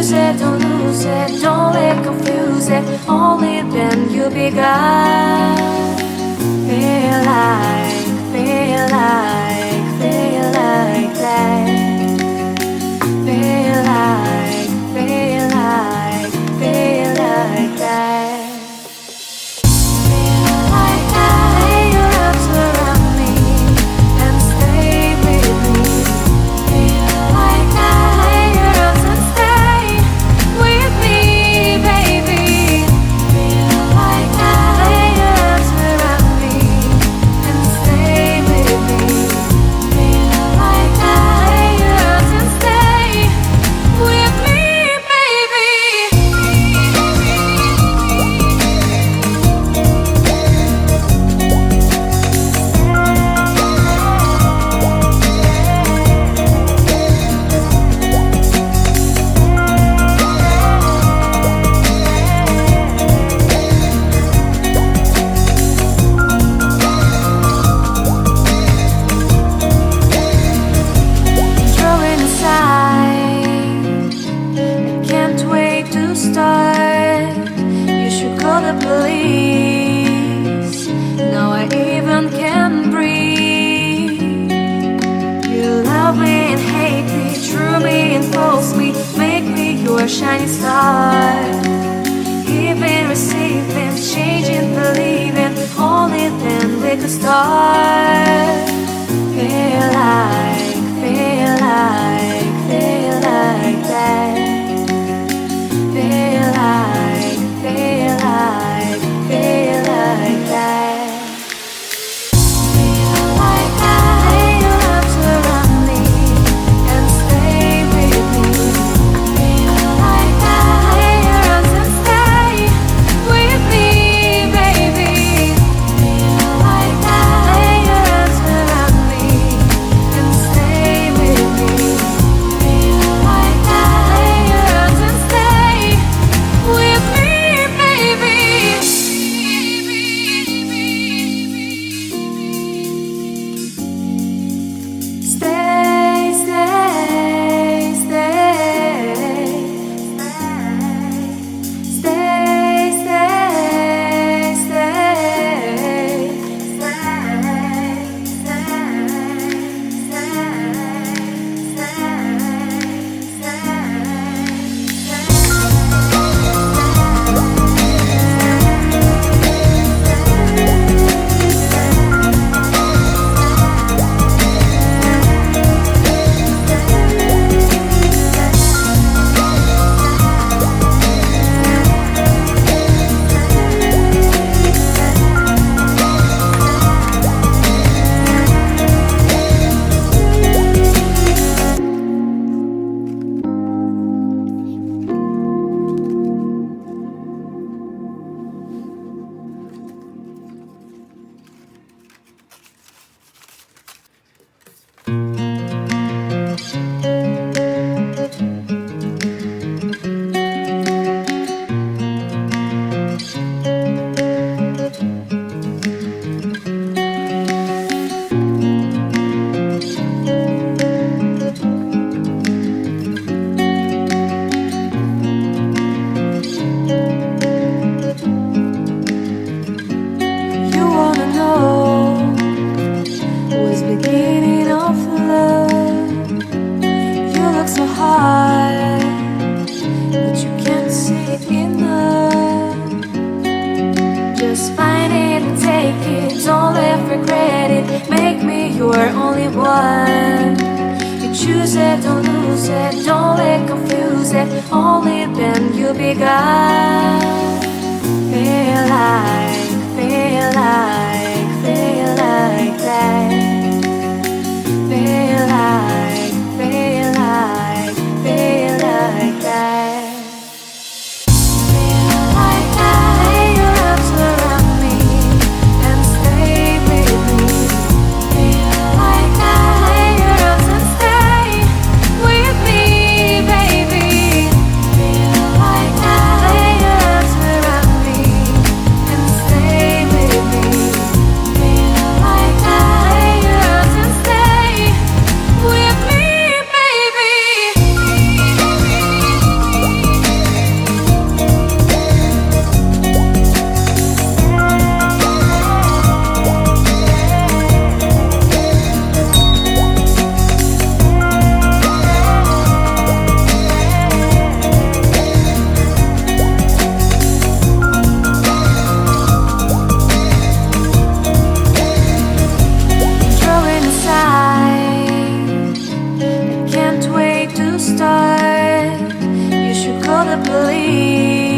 choose it, don't lose it, don't let confuse it. Only then you begun. Feel like, feel like, feel like that. Feel like, feel like, feel like that. Police. Now I even can breathe. You love me and hate me, true me and false me, make me your shining star. Giving, receiving, changing, believing, only then we could start. Feel like, feel like, feel like that. Feel like, feel like, feel like that. Feel like lay your arms around me and stay with me. Feel like lay your arms and stay with me, baby. Feel like lay your arms around me and stay with me. Feel like lay your arms and stay with me. Just find it and take it, don't ever regret it. Make me your only one. You choose it, don't lose it, don't let confuse it. Only then you begun. Feel like, feel like, feel like that. Feel like, feel like, feel like that. With to start. You should call the police.